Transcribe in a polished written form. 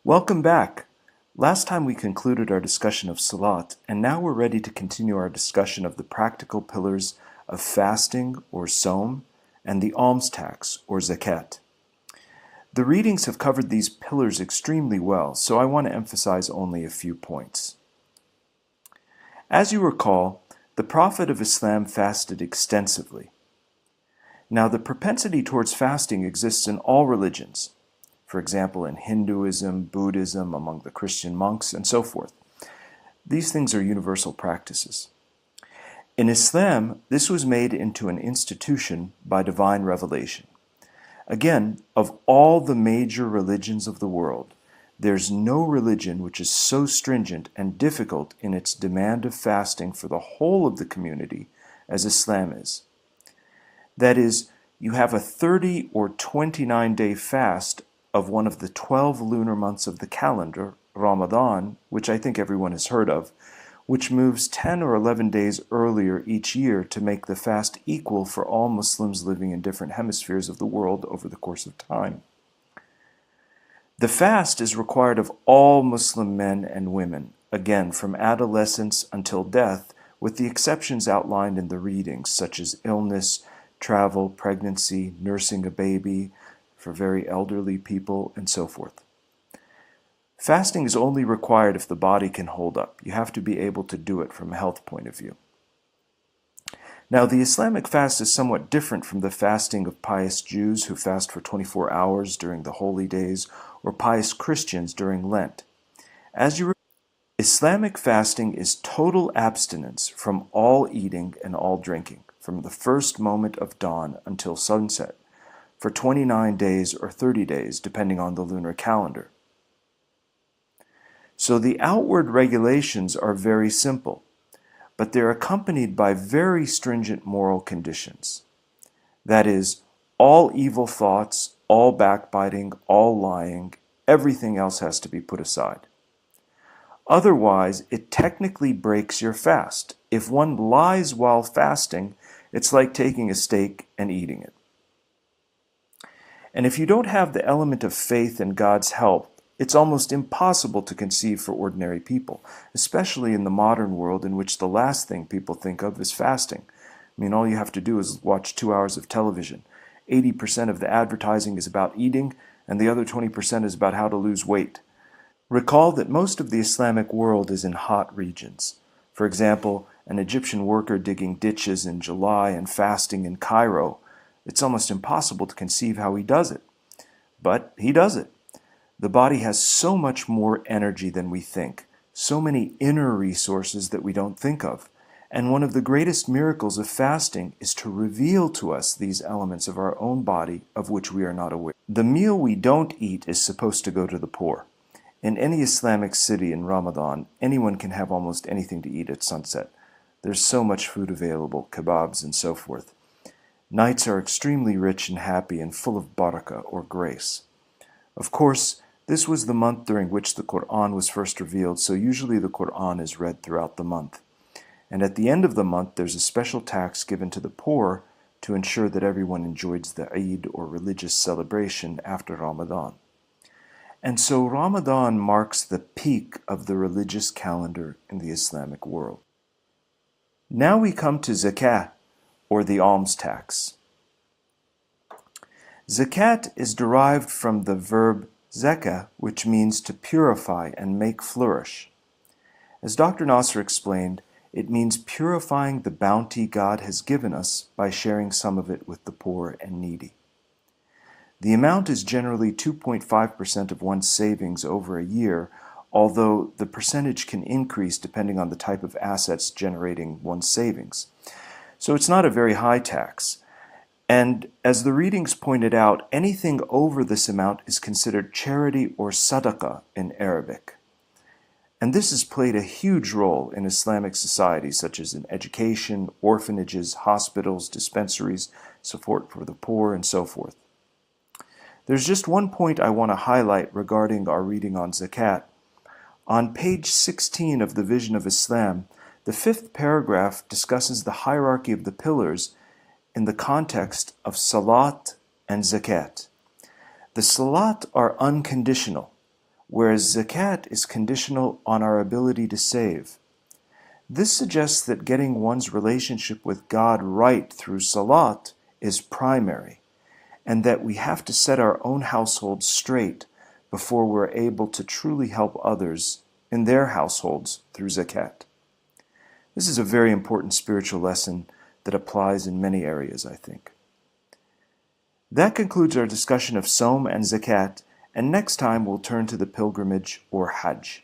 Welcome back. Last time we concluded our discussion of Salat, and now we're ready to continue our discussion of the practical pillars of fasting, or sawm, and the alms tax, or zakat. The readings have covered these pillars extremely well, so I want to emphasize only a few points. As you recall, the Prophet of Islam fasted extensively. Now, the propensity towards fasting exists in all religions. For example, in Hinduism, Buddhism, among the Christian monks, and so forth. These things are universal practices. In Islam, this was made into an institution by divine revelation. Again, of all the major religions of the world, there's no religion which is so stringent and difficult in its demand of fasting for the whole of the community as Islam is. That is, you have a 30 or 29-day fast of one of the 12 lunar months of the calendar, Ramadan, which I think everyone has heard of, which moves 10 or 11 days earlier each year to make the fast equal for all Muslims living in different hemispheres of the world over the course of time. The fast is required of all Muslim men and women, again from adolescence until death, with the exceptions outlined in the readings, such as illness, travel, pregnancy, nursing a baby, for very elderly people, and so forth. Fasting is only required if the body can hold up. You have to be able to do it from a health point of view. Now, the Islamic fast is somewhat different from the fasting of pious Jews who fast for 24 hours during the holy days, or pious Christians during Lent. As you remember, Islamic fasting is total abstinence from all eating and all drinking, from the first moment of dawn until sunset, for 29 days or 30 days, depending on the lunar calendar. So the outward regulations are very simple, but they're accompanied by very stringent moral conditions. That is, all evil thoughts, all backbiting, all lying, everything else has to be put aside. Otherwise, it technically breaks your fast. If one lies while fasting, it's like taking a steak and eating it. And if you don't have the element of faith in God's help, it's almost impossible to conceive for ordinary people, especially in the modern world in which the last thing people think of is fasting. I mean, all you have to do is watch 2 hours of television. 80% of the advertising is about eating, and the other 20% is about how to lose weight. Recall that most of the Islamic world is in hot regions. For example, an Egyptian worker digging ditches in July and fasting in Cairo. It's almost impossible to conceive how he does it. But he does it. The body has so much more energy than we think, so many inner resources that we don't think of. And one of the greatest miracles of fasting is to reveal to us these elements of our own body of which we are not aware. The meal we don't eat is supposed to go to the poor. In any Islamic city in Ramadan, anyone can have almost anything to eat at sunset. There's so much food available, kebabs and so forth. Nights are extremely rich and happy and full of barakah, or grace. Of course, this was the month during which the Quran was first revealed, so usually the Quran is read throughout the month. And at the end of the month, there's a special tax given to the poor to ensure that everyone enjoys the Eid, or religious celebration, after Ramadan. And so Ramadan marks the peak of the religious calendar in the Islamic world. Now we come to Zakat, or the alms tax. Zakat is derived from the verb zakah, which means to purify and make flourish. As Dr. Nasr explained, it means purifying the bounty God has given us by sharing some of it with the poor and needy. The amount is generally 2.5% of one's savings over a year, although the percentage can increase depending on the type of assets generating one's savings. So it's not a very high tax. And as the readings pointed out, anything over this amount is considered charity or sadaqah in Arabic. And this has played a huge role in Islamic society, such as in education, orphanages, hospitals, dispensaries, support for the poor, and so forth. There's just one point I want to highlight regarding our reading on Zakat. On page 16 of the Vision of Islam, the 5th paragraph discusses the hierarchy of the pillars in the context of Salat and Zakat. The Salat are unconditional. whereas zakat is conditional on our ability to save. This suggests that getting one's relationship with God right through salat is primary, and that we have to set our own households straight before we're able to truly help others in their households through zakat. This is a very important spiritual lesson that applies in many areas, I think. That concludes our discussion of sawm and zakat, and next time we'll turn to the pilgrimage or hajj.